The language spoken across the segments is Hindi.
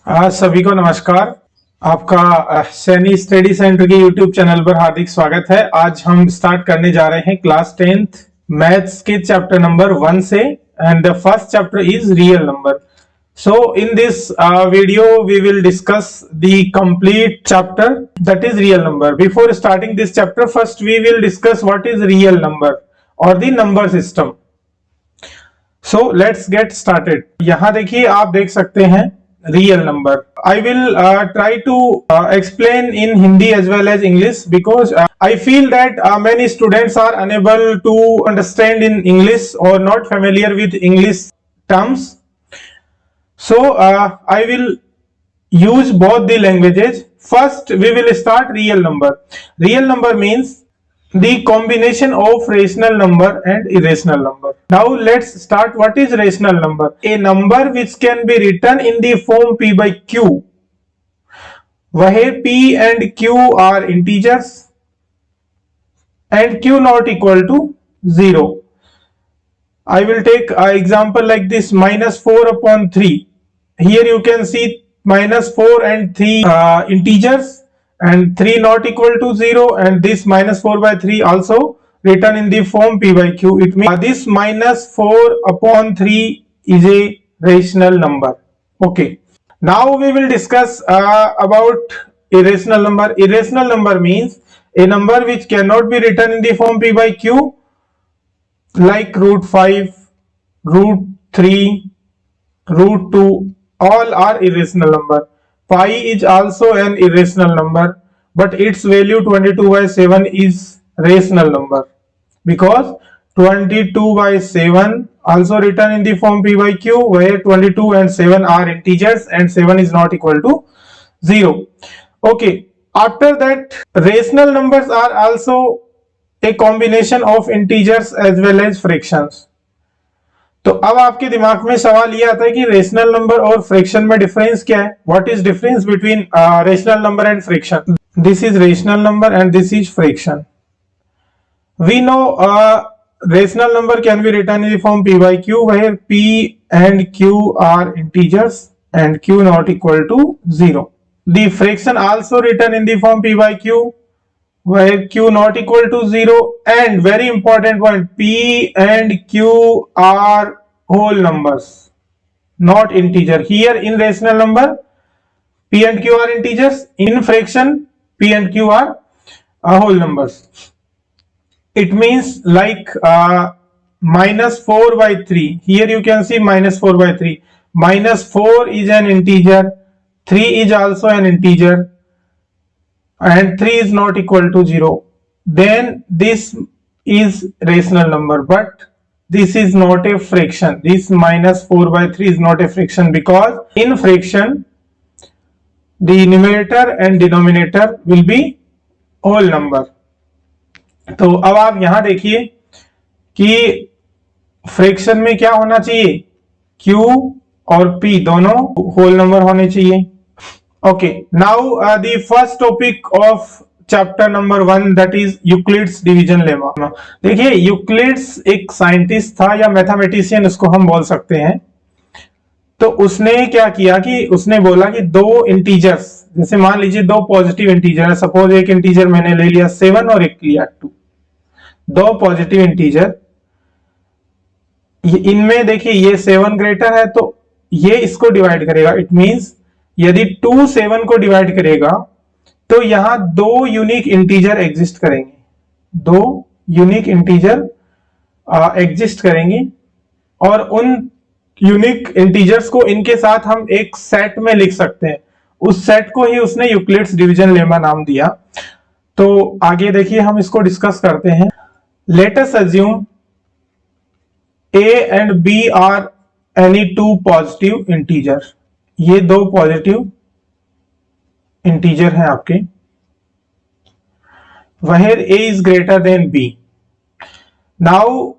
सभी को नमस्कार। आपका सैनी स्टडी सेंटर के यूट्यूब चैनल पर हार्दिक स्वागत है। आज हम स्टार्ट करने जा रहे हैं क्लास 10th मैथ्स के चैप्टर नंबर 1 से, and the first chapter is real number. So in this video we will discuss the complete chapter, that is real number. Before starting this chapter, first we will discuss what is real number or the number system. So let's get started. यहाँ देखिए, आप देख सकते हैं real number. I will try to explain in Hindi as well as English, because I feel that many students are unable to understand in English or not familiar with English terms. So I will use both the languages. First we will start real number. Real number means the combination of rational number and irrational number. Now let's start. What is rational number? A number which can be written in the form p by q, where p and q are integers and q not equal to 0. I will take an example like this: minus 4 upon 3. Here you can see minus 4 and 3 integers, and 3 not equal to 0, and this minus 4 by 3 also written in the form p by q. It means this minus 4 upon 3 is a rational number. Okay, now we will discuss about irrational number. Irrational number means a number which cannot be written in the form p by q, like root 5, root 3, root 2, all are irrational number. Pi is also an irrational number, but its value 22 by 7 is rational number, because 22 by 7 also written in the form p by q, where 22 and 7 are integers and 7 is not equal to 0. Okay, after that, rational numbers are also a combination of integers as well as fractions. तो अब आपके दिमाग में सवाल ये आता है कि रेशनल नंबर और फ्रैक्शन में डिफरेंस क्या है? What is difference between rational number and fraction? This is rational number and this is fraction. We know rational number can be written in the form p by q, where p and q are integers and q not equal to 0. The fraction also written in the form p by q, where q not equal to 0, and very important point, p and q are whole numbers, not integer. Here in rational number p and q are integers, in fraction p and q are whole numbers. It means like minus 4 by 3. Here you can see minus 4 by 3. Minus 4 is an integer, 3 is also an integer, and 3 is not equal to 0. Then this is rational number, but this is not a fraction. This minus 4 by 3 is not a fraction, because in fraction the numerator and denominator will be whole number. तो अब आप यहां देखिए कि फ्रैक्शन में क्या होना चाहिए? Q और P दोनों होल नंबर होने चाहिए. Okay, now the first topic of chapter number 1, that is Euclid's division lemma. देखिए, यूक्लिड्स एक साइंटिस्ट था या मैथमेटिशियन उसको हम बोल सकते हैं. तो उसने क्या किया कि उसने बोला कि दो इंटीजर्स, जैसे मान लीजिए दो पॉजिटिव इंटीजर है. सपोज एक इंटीजर मैंने ले लिया 7 और एक लिया 2. दो पॉजिटिव इंटीजर, इनमें देखिए ये 7 ग्रेटर है तो ये इसको डिवाइड करेगा. इट मींस यदि 2 7 को डिवाइड करेगा तो यहां दो यूनिक इंटीजर एग्जिस्ट करेंगे. दो यूनिक इंटीजर एग्जिस्ट करेंगे, और उन यूनिक इंटीजर्स को इनके साथ हम एक सेट में लिख सकते हैं. उस सेट को ही उसने यूक्लिड्स डिवीजन लेमा नाम दिया. तो आगे देखिए, हम इसको डिस्कस करते हैं. Let us assume a and b are any two positive integer. ये दो पॉजिटिव इंटीजर हैं आपके, where a is greater than b. Now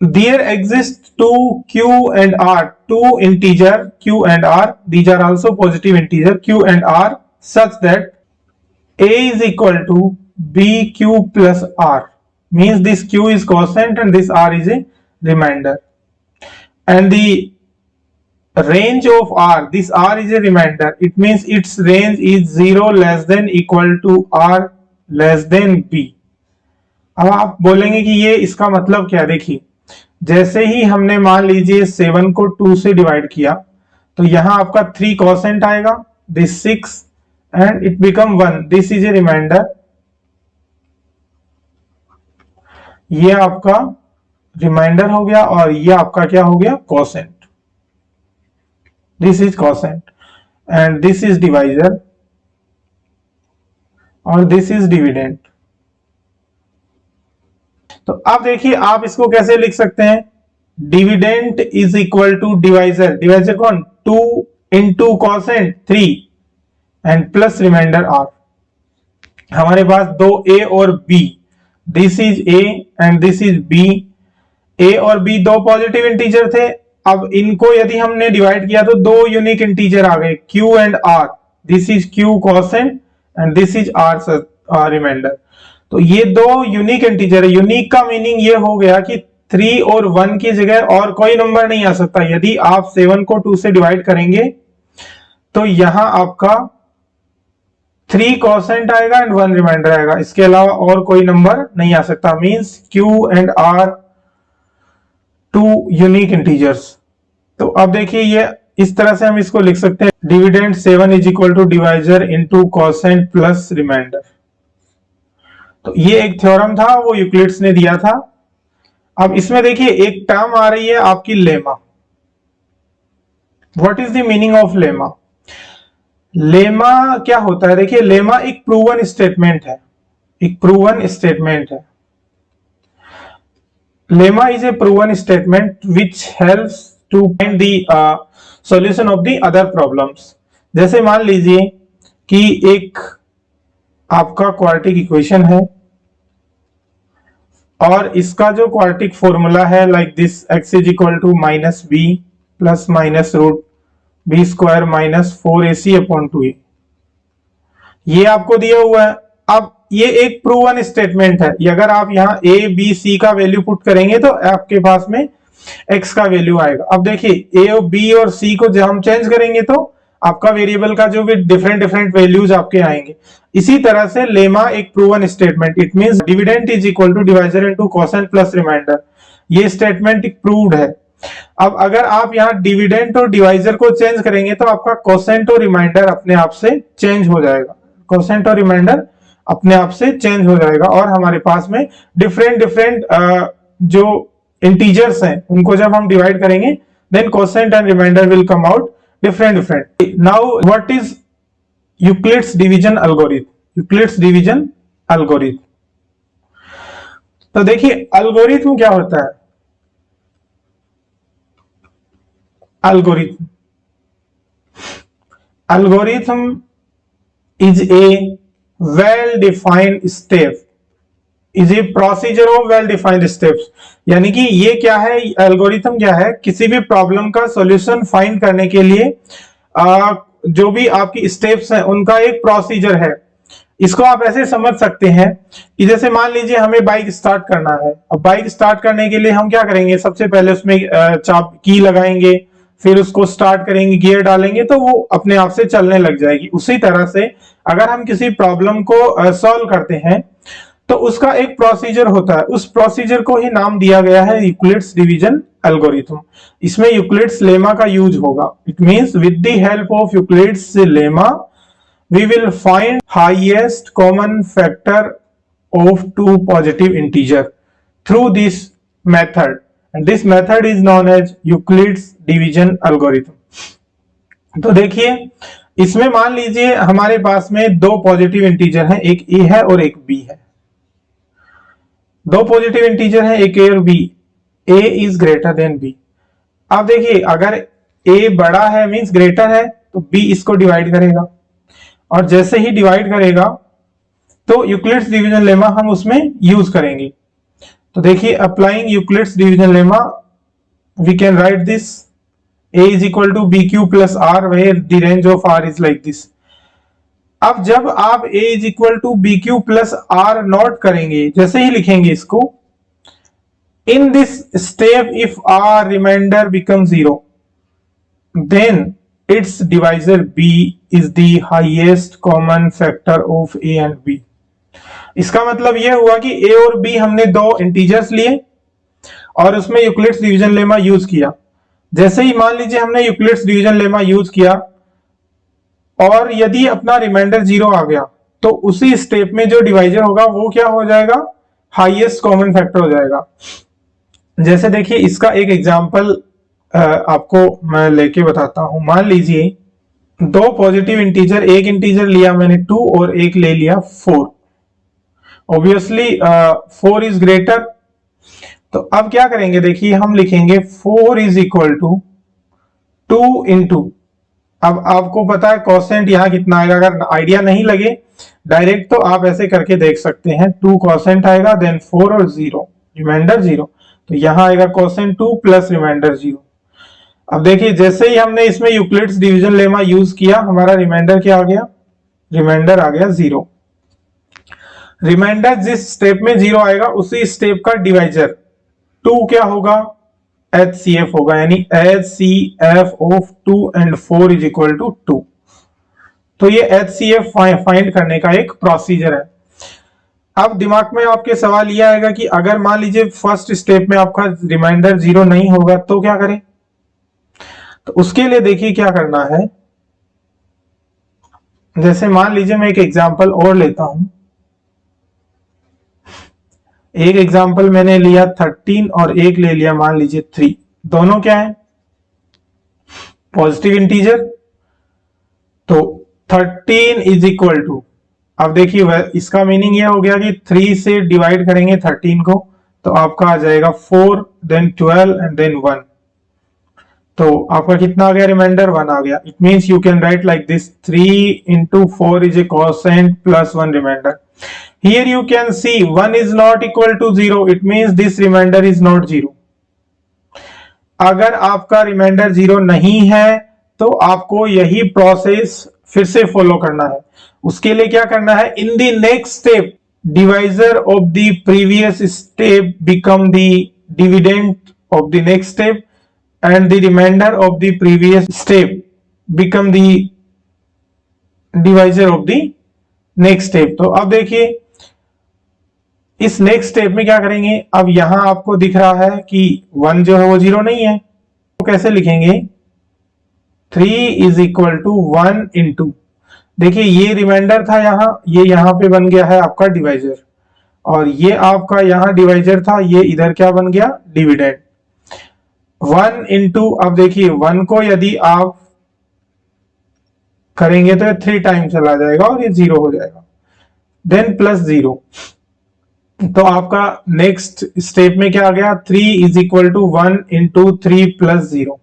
there exist two q and r, two integer q and r. These are also positive integer q and r, such that a is equal to bq plus r. Means this q is constant and this r is a remainder, and the range of r, this r is a remainder, it means its range is 0 less than equal to r less than b। अब आप बोलेंगे कि ये इसका मतलब क्या है। देखिए जैसे ही हमने मान लीजिए 7 को 2 से डिवाइड किया तो यहां आपका 3 कोसेंट आएगा, this 6 and it become 1, this is a remainder, ये आपका रिमाइंडर हो गया और ये आपका क्या हो गया, quotient, this is quotient and this is divisor और दिस इज डिविडेंड। तो अब देखिए आप इसको कैसे लिख सकते हैं, dividend is equal to divisor, divisor कौन, 2 into quotient 3 and plus remainder r। हमारे पास दो a और b, this is a and this is b, a और b दो पॉजिटिव इंटीजर थे। अब इनको यदि हमने डिवाइड किया तो दो यूनिक इंटीजर आ गए q and r, this is q quotient and this is r remainder. तो ये दो यूनिक इंटीजर है। यूनिक का मीनिंग ये हो गया कि 3 और 1 की जगह और कोई नंबर नहीं आ सकता। यदि आप 7 को 2 से डिवाइड करेंगे तो यहां आपका 3 कोसेंट आएगा एंड 1 रिमाइंडर आएगा, इसके अलावा और कोई नंबर नहीं आ सकता। Means q and r two unique integers. तो अब देखिए ये इस तरह से हम इसको लिख सकते हैं, dividend 7 is equal to divisor into quotient plus remainder. तो ये एक थ्योरम था, वो यूक्लिड्स ने दिया था। अब इसमें देखिए एक टर्म आ रही है आपकी lemma. What is the meaning of lemma? Lemma क्या होता है? देखिए लेमा एक प्रूवन स्टेटमेंट है, एक प्रूवन स्टेटमेंट है। Lemma is a proven statement which helps to find the solution of the other problems. जैसे मान लीजिए कि एक आपका क्वाड्रेटिक इक्वेशन है और इसका जो क्वाड्रेटिक फॉर्मूला है like this, x is equal to minus B plus minus root B square minus 4ac upon 2a, ये आपको दिया हुआ है। अब ये एक प्रूवन स्टेटमेंट है, अगर आप यहाँ a b c का वैल्यू पुट करेंगे तो आपके पास में x का वैल्यू आएगा। अब देखिए a और b और c को जब हम चेंज करेंगे तो आपका वेरिएबल का जो भी डिफरेंट डिफरेंट वैल्यूज आपके आएंगे। इसी तरह से लेमा एक proven statement, it means dividend is equal to divisor into quotient plus remainder, ये स्टेटमेंट एक प्रूव्ड है। अब अगर आप यहाँ डिविडेंड और डिवाइजर को चेंज करेंगे तो आपका कोसेंट और रिमाइंडर अपने आप से चेंज हो जाएगा, कोसेंट और रिमाइंडर अपने आप से चेंज हो जाएगा और हमारे पास में डिफरेंट डिफरेंट जो इंटीजर्स हैं उनको जब हम डिवाइड करेंगे then quotient and remainder will come out different. Now what is Euclid's division algorithm? Euclid's division algorithm, तो देखिए algorithm क्या होता है? Algorithm is a well defined step, is a procedure of well defined steps। यानी कि ये क्या है, एल्गोरिथम क्या है, किसी भी प्रॉब्लम का सॉल्यूशन फाइंड करने के लिए जो भी आपकी स्टेप्स हैं उनका एक प्रोसीजर है। इसको आप ऐसे समझ सकते हैं कि जैसे मान लीजिए हमें बाइक स्टार्ट करना है। अब बाइक स्टार्ट करने के लिए हम क्या करेंगे, सबसे पहले उसमें चाप की लगाएंगे, फिर उसको स्टार्ट करेंगे, गियर डालेंगे तो वो अपने आप से चलने लग जाएगी। उसी तरह से अगर हम किसी प्रॉब्लम को सॉल्व करते हैं तो उसका एक प्रोसीजर होता है, उस प्रोसीजर को ही नाम दिया गया है यूक्लिड्स डिवीजन एल्गोरिथम। इसमें यूक्लिड्स लेमा का यूज होगा। It means with the help of Euclid's lemma we will find highest common factor of two positive integer through this method, and this method is known as Euclid's division algorithm. तो देखिए इसमें मान लीजिए हमारे पास में दो पॉजिटिव इंटीजर हैं, एक a है और एक b है। दो पॉजिटिव इंटीजर हैं, एक a और b, a is greater than b। अब देखिए अगर a बड़ा है मींस ग्रेटर है तो b इसको डिवाइड करेगा, और जैसे ही डिवाइड करेगा तो यूक्लिड्स डिवीजन लेमा हम उसमें यूज करेंगे। तो देखिए applying Euclid's division lemma we can write this, a is equal to bq plus r where the range of r is like this। अब जब आप a is equal to bq plus r note करेंगे, जैसे ही लिखेंगे इसको, in this step if r remainder becomes 0, then its divisor b is the highest common factor of a and b। इसका मतलब यह हुआ कि a और b हमने दो इंटीजर्स लिए और उसमें यूक्लिड्स डिवीजन लेमा यूज किया। जैसे ही मान लीजिए हमने यूक्लिड्स डिवीजन लेमा यूज किया और यदि अपना रिमाइंडर 0 आ गया तो उसी स्टेप में जो डिवाइजर होगा वो क्या हो जाएगा, हाईएस्ट कॉमन फैक्टर हो जाएगा। जैसे देखिए इसका एक एग्जांपल आपको मैं लेके बताता हूं। मान लीजिए दो पॉजिटिव इंटीजर, एक इंटीजर लिया मैंने 2 और एक ले लिया 4। ऑब्वियसली 4 इज ग्रेटर, तो अब क्या करेंगे, देखिए हम लिखेंगे 4 इज इक्वल टू 2 इंटू, अब आपको पता है कोसेंट यहाँ कितना आएगा, अगर आइडिया नहीं लगे डायरेक्ट तो आप ऐसे करके देख सकते हैं। 2 कोसेंट आएगा, देन 4 और 0 रिमाइंडर 0, तो यहाँ आएगा कोसेंट 2 प्लस रिमाइंडर 0। अब देखिए जैसे ही हमने इसमें यूक्लिड्स डिवीजन लेमा यूज किया हमारा रिमाइंडर क्या आ गया, रिमाइंडर आ गया 0। रिमाइंडर जिस स्टेप में 0 आएगा उसी स्टेप का डिवाइजर 2 क्या होगा, HCF होगा, यानी HCF of 2 and 4 is equal to 2। तो ये HCF फाइंड करने का एक प्रोसीजर है। अब दिमाग में आपके सवाल ये आएगा कि अगर मान लीजिए फर्स्ट स्टेप में आपका रिमाइंडर 0 नहीं होगा तो क्या करें। तो उसके लिए देखिए क्या करना है, जैसे मान लीजिए मैं एक एग्जांपल और लेता हूं। एक एग्जांपल मैंने लिया 13 और एक ले लिया मान लीजिए 3। दोनों क्या है, पॉजिटिव इंटीजर। तो 13 इज इक्वल टू, अब देखिए इसका मीनिंग ये हो गया कि 3 से डिवाइड करेंगे 13 को तो आपका आ जाएगा 4, देन 12 एंड देन 1। तो आपका कितना आ गया, रिमाइंडर 1 आ गया। It means you can write like this 3 into 4 is a quotient plus 1 remainder। Here you can see 1 is not equal to 0, it means this remainder is not 0। अगर आपका रिमाइंडर 0 नहीं है तो आपको यही प्रोसेस फिर से फॉलो करना है। उसके लिए क्या करना है, इन the next step divisor of the previous step become the dividend of the next step and the remainder of the previous step become the divisor of the next step। तो अब देखिए इस नेक्स्ट स्टेप में क्या करेंगे, अब यहां आपको दिख रहा है कि 1 जो है वो 0 नहीं है, तो कैसे लिखेंगे, 3 इज इक्वल टू 1 इंटू, देखिए ये रिमाइंडर था यहाँ, ये यहाँ पे बन गया है आपका डिवाइजर, और ये आपका यहाँ डिवाइजर था, ये इधर क्या बन गया, डिविडेंड। 1 इंटू, अब देखिए 1 को यदि आप करेंगे तो 3 टाइम चला जाएगा और ये 0 हो जाएगा, देन प्लस 0। तो आपका नेक्स्ट स्टेप में क्या आ गया, 3 is equal to 1 into 3 plus 0।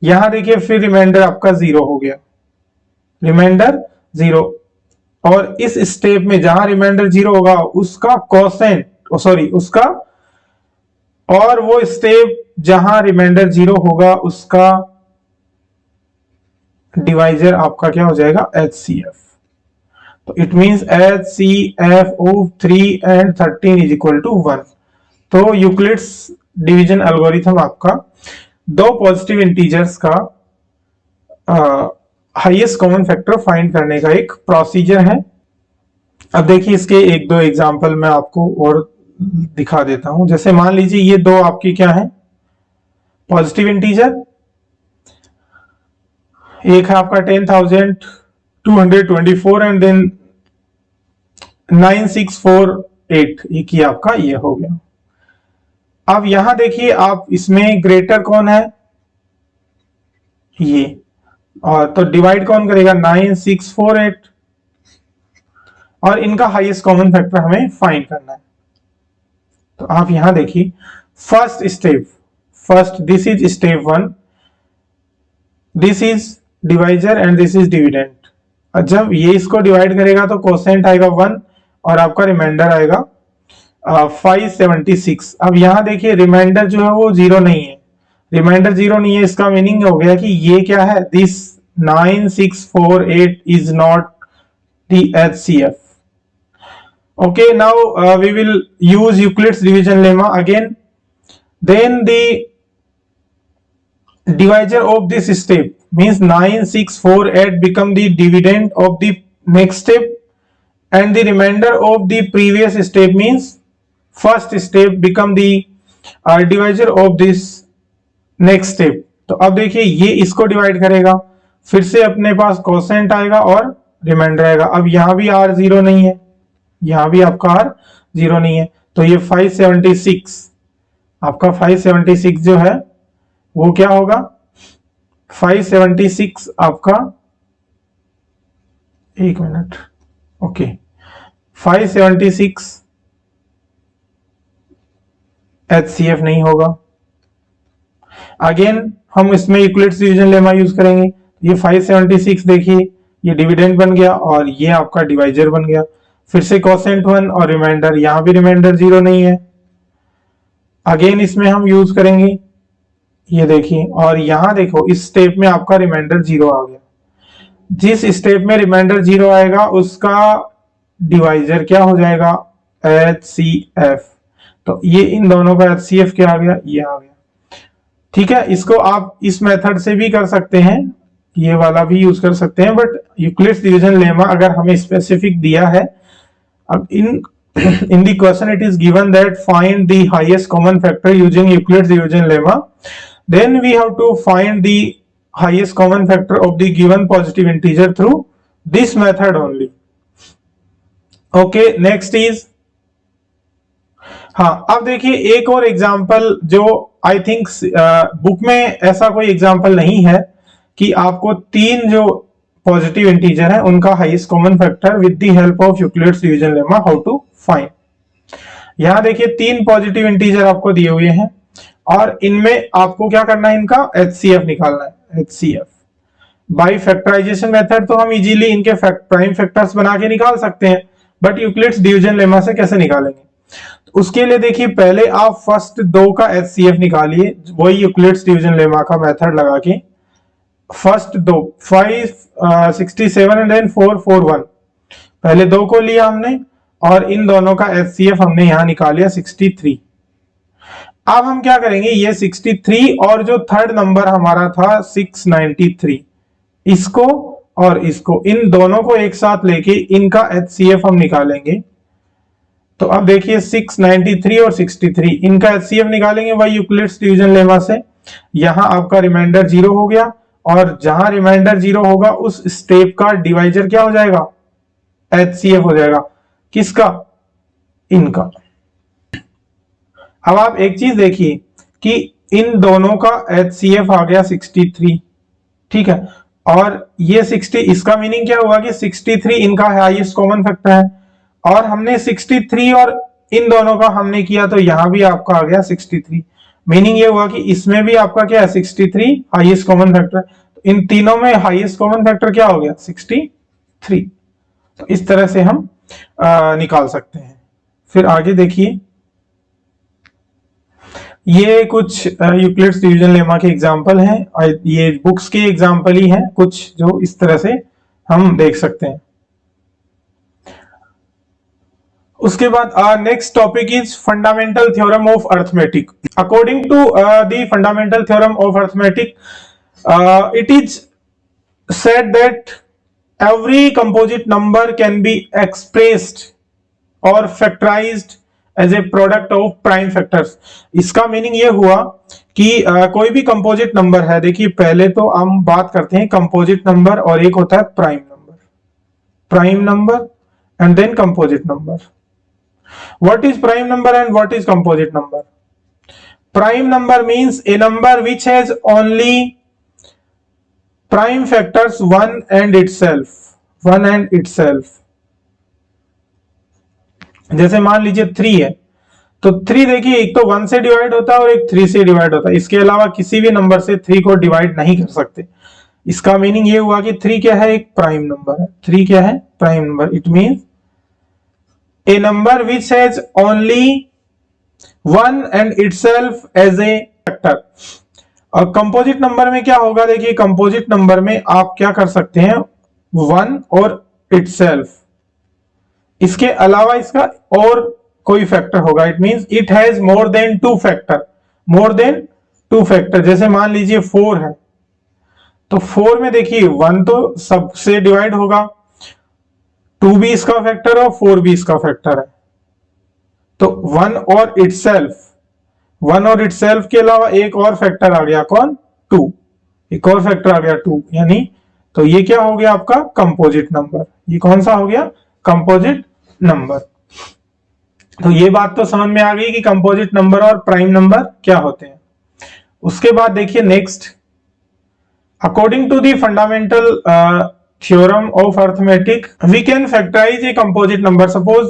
यहां देखिए फिर रिमाइंडर आपका 0 हो गया, रिमाइंडर 0। और इस स्टेप में जहां रिमाइंडर 0 होगा उसका कोसेंट, सॉरी उसका, और वो स्टेप जहां रिमाइंडर 0 होगा उसका डिवाइजर आपका क्या हो जाएगा, HCF। तो it means HCF of 3 and 13 is equal to 1। तो यूक्लिड्स डिवीजन एल्गोरिथम आपका दो पॉजिटिव इंटीजर्स का हाईएस्ट कॉमन फैक्टर फाइंड करने का एक प्रोसीजर है। अब देखिए इसके एक दो एग्जांपल मैं आपको और दिखा देता हूं। जैसे मान लीजिए ये दो आपकी क्या है, पॉजिटिव इंटीजर, एक है आपका 10,224 एंड देन 9648, एक ही आपका ये हो गया। अब यहां देखिए आप इसमें ग्रेटर कौन है, ये, और तो डिवाइड कौन करेगा, 9648, और इनका हाईएस्ट कॉमन फैक्टर हमें फाइंड करना है। तो आप यहां देखिए first step, first this is step 1, this is divisor and this is dividend. जब ये इसको डिवाइड करेगा तो कोसेंट आएगा 1 और आपका रिमाइंडर आएगा 576। अब यहां देखिए रिमाइंडर जो है वो 0 नहीं है, रिमाइंडर 0 नहीं है, इसका मीनिंग हो गया कि ये क्या है, this 9648 is not the HCF। Okay, now we will use Euclid's division lemma again. Then the divisor of this step means 9, 6, 4, 8 become the dividend of the next step, and the remainder of the previous step means first step become the divisor of this next step. तो अब देखिए ये इसको डिवाइड करेगा, फिर से अपने पास कोसेंट आएगा और रिमाइंडर आएगा। अब यहां भी r जीरो नहीं है, यहां भी आपका r जीरो नहीं है, तो ये 576 आपका 576 जो है वो क्या होगा, 576 आपका, एक मिनट, ओके 576 HCF नहीं होगा। अगेन हम इसमें यूक्लिड्स डिवीजन लेमा यूज करेंगे। ये 576 देखिए ये डिविडेंड बन गया और ये आपका डिवाइजर बन गया। फिर से कोसेंट 1 और रिमाइंडर, यहां भी रिमाइंडर जीरो नहीं है। अगेन इसमें हम यूज करेंगे, ये देखिए, और यहां देखो इस स्टेप में आपका रिमाइंडर जीरो आ गया। जिस स्टेप में रिमाइंडर जीरो आएगा उसका डिवाइजर क्या हो जाएगा, HCF। तो ये इन दोनों का HCF क्या आ गया, ये आ गया। ठीक है, इसको आप इस मेथड से भी कर सकते हैं, ये वाला भी यूज कर सकते हैं, बट यूक्लिड्स डिवीजन लेमा अगर हमें स्पेसिफिक दिया है, अब इन the question it is given that find the highest common factor using Euclid's division lemma, then we have to find the highest common factor of the given positive integer through this method only. Okay, next is, हाँ अब देखिए एक और एग्जांपल जो आई थिंक बुक में ऐसा कोई एग्जांपल नहीं है कि आपको तीन जो पॉजिटिव इंटीजर है उनका highest common factor with the help of Euclid's division lemma how to find. यहां देखिए तीन पॉजिटिव इंटीजर आपको दिए हुए हैं और इनमें आपको क्या करना है, इनका HCF निकालना है। HCF बाय फैक्टराइजेशन मेथड तो हम इजीली इनके प्राइम फैक्टर्स बना के निकाल सकते हैं, बट यूक्लिड्स डिवीजन लेमा से कैसे निकालेंगे, तो उसके लिए देखिए पहले आप फर्स्ट दो का HCF निकालिए, वही यूक्लिड्स डिवीजन लेमा का मेथड लगा के। फर्स्ट दो 567 एंड देन 441, पहले दो को लिया हमने और इन दोनों का HCF हमने यहां निकालिया 63। अब हम क्या करेंगे, ये 63 और जो थर्ड नंबर हमारा था 693, इसको और इसको, इन दोनों को एक साथ लेके इनका HCF हम निकालेंगे। तो अब देखिए 693 और 63 इनका HCF निकालेंगे वही यूक्लिड्स डिवीजन लेमा से। यहां आपका रिमाइंडर जीरो हो गया और जहां रिमाइंडर जीरो होगा उस स्टेप का डिवाइजर क्या हो जाएगा, HCF हो जाएगा। किसका, इनका। अब आप एक चीज देखिए कि इन दोनों का HCF आ गया 63, ठीक है, और ये 60, इसका मीनिंग क्या हुआ कि 63 इनका हाईएस्ट कॉमन फैक्टर है और हमने 63 और इन दोनों का हमने किया तो यहां भी आपका आ गया 63। मीनिंग ये हुआ कि इसमें भी आपका क्या है 63 हाईएस्ट कॉमन फैक्टर, तो इन तीनों में हाईएस्ट कॉमन फैक्टर क्या हो गया 63। तो इस तरह से हम निकाल सकते हैं। फिर आगे देखिए, ये कुछ यूक्लिड्स डिवीजन लेमा के एग्जांपल हैं, ये बुक्स के एग्जांपल ही हैं कुछ जो इस तरह से हम देख सकते हैं। उसके बाद next topic is fundamental theorem of arithmetic. According to the fundamental theorem of arithmetic, it is said that every composite number can be expressed or factorized as a product of prime factors। इसका मीनिंग ये हुआ कि कोई भी कंपोजिट नंबर है, देखिए पहले तो हम बात करते हैं कंपोजिट नंबर और एक होता है prime number and then composite number. What is prime number and what is composite number? Prime number means a number which has only prime factors 1 and itself। जैसे मान लीजिए 3 है, तो 3 देखिए एक तो 1 से डिवाइड होता है और एक 3 से डिवाइड होता है, इसके अलावा किसी भी नंबर से 3 को डिवाइड नहीं कर सकते। इसका मीनिंग ये हुआ कि 3 क्या है, एक प्राइम नंबर है। 3 क्या है, prime number. It means a number which has only 1 and itself as a factor। और कंपोजिट नंबर में क्या होगा, देखिए कंपोजिट नंबर में आप क्या कर सकते हैं, 1 और itself, इसके अलावा इसका और कोई फैक्टर होगा। It means it has more than 2 two factor, जैसे मान लीजिए 4 है तो 4 में देखिए 1 तो सबसे डिवाइड होगा, 2 भी इसका फैक्टर है और 4 भी इसका फैक्टर है, तो 1 और इटसेल्फ के अलावा एक और फैक्टर आ गया, कौन? 2, एक और फैक्टर आ गया 2, यानी तो ये क्या हो गया आपका कंपोजिट नंबर। ये कौन सा हो गया? Composite number. तो ये बात तो समझ में आ गई कि कंपोजिट नंबर और प्राइम नंबर क्या होते हैं। उसके बाद देखिए next, according to the fundamental theorem of arithmetic we can factorize a composite number. Suppose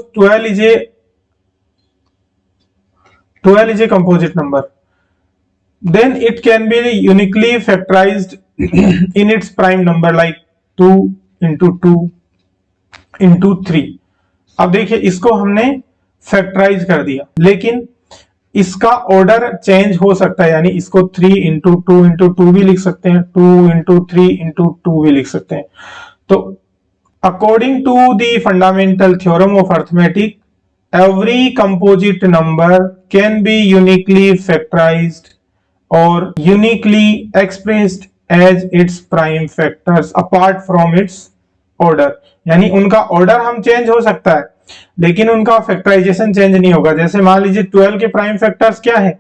12 is a composite number, then it can be uniquely factorized in its prime number like 2 into 2 into 3। अब देखिए इसको हमने फैक्टराइज कर दिया, लेकिन इसका ऑर्डर चेंज हो सकता है, यानी इसको 3 into 2 into 2 भी लिख सकते हैं, 2 into 3 into 2 भी लिख सकते हैं। तो according to the fundamental theorem of arithmetic every composite number can be uniquely factorized or uniquely expressed as its prime factors apart from its order। यानी उनका ऑर्डर हम चेंज हो सकता है लेकिन उनका फैक्टराइजेशन चेंज नहीं होगा। जैसे मान लीजिए 12 के प्राइम फैक्टर्स क्या है?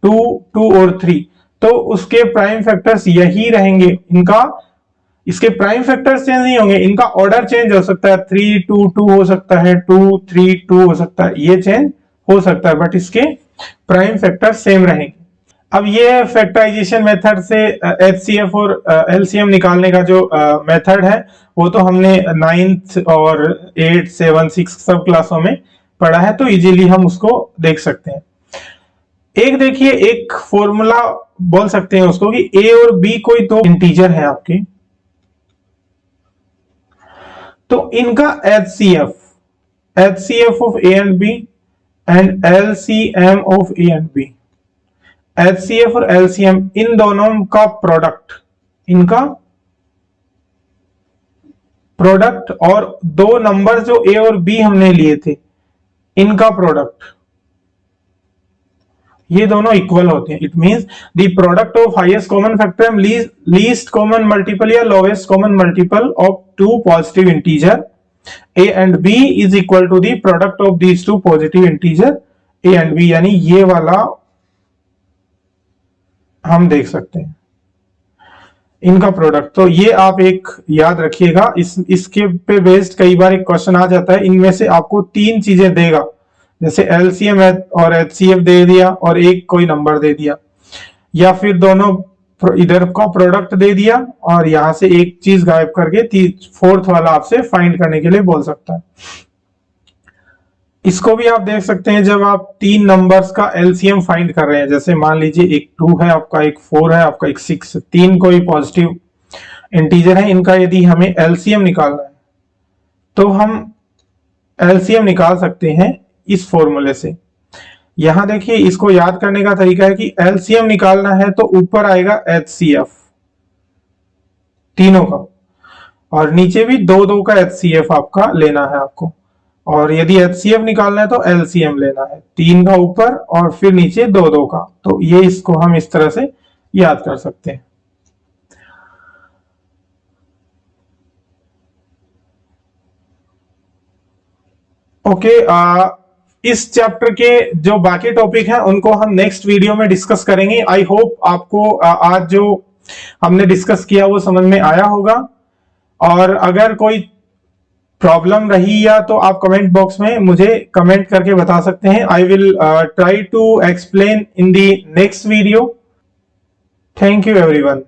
2, 2 और 3, तो उसके प्राइम फैक्टर्स यही रहेंगे, इनका इसके प्राइम फैक्टर्स चेंज नहीं होंगे, इनका ऑर्डर चेंज हो सकता है, 3, 2, 2 हो सकता है, 2, 3, 2 हो सकता है, ये चेंज हो सकता है, बट इसके प्राइम फैक्टर सेम रहेंगे। अब ये फैक्टराइजेशन मेथड से HCF और LCM निकालने का जो मेथड है वो तो हमने 9th और 8, 7, 6 सब क्लासों में पढ़ा है, तो इजीली हम उसको देख सकते हैं। एक देखिए, एक फॉर्मूला बोल सकते हैं उसको कि A और B कोई दो इंटीजर है आपके, तो इनका HCF of A and B and LCM of A and B, HCF और LCM इन दोनों का प्रोडक्ट, इनका प्रोडक्ट और दो नंबर जो A और B हमने लिए थे इनका प्रोडक्ट, ये दोनों इक्वल होते हैं। It means the product of highest common factor and least common multiple या lowest common multiple of two positive integer A and B is equal to the product of these two positive integer A and B, यानी ये वाला हम देख सकते हैं इनका प्रोडक्ट। तो ये आप एक याद रखिएगा, इसके पे बेस्ड कई बार एक क्वेश्चन आ जाता है, इनमें से आपको 3 चीजें देगा, जैसे LCM और HCF दे दिया और एक कोई नंबर दे दिया, या फिर दोनों इधर का प्रोडक्ट दे दिया और यहां से एक चीज गायब करके 4th वाला आपसे फाइंड करने के लिए बोल सकता है। इसको भी आप देख सकते हैं जब आप 3 नंबर्स का LCM फाइंड कर रहे हैं, जैसे मान लीजिए एक 2 है आपका, एक 4 है आपका, एक 6, 3 कोई पॉजिटिव इंटीजर है, इनका यदि हमें LCM निकालना है तो हम LCM निकाल सकते हैं इस फॉर्मूले से। यहां देखिए, इसको याद करने का तरीका है कि LCM निकालना है तो ऊपर आएगा HCF तीनों का, और नीचे भी 2 का HCF आपका लेना है आपको, और यदि HCF निकालना है तो LCM लेना है, 3 का ऊपर और फिर नीचे 2 का। तो ये इसको हम इस तरह से याद कर सकते हैं। ओके, इस चैप्टर के जो बाकी टॉपिक हैं उनको हम नेक्स्ट वीडियो में डिस्कस करेंगे। आई होप आपको आज जो हमने डिस्कस किया वो समझ में आया होगा, और अगर कोई प्रॉब्लम रही या तो आप कमेंट बॉक्स में मुझे कमेंट करके बता सकते हैं। I will try to explain in the next video. Thank you everyone.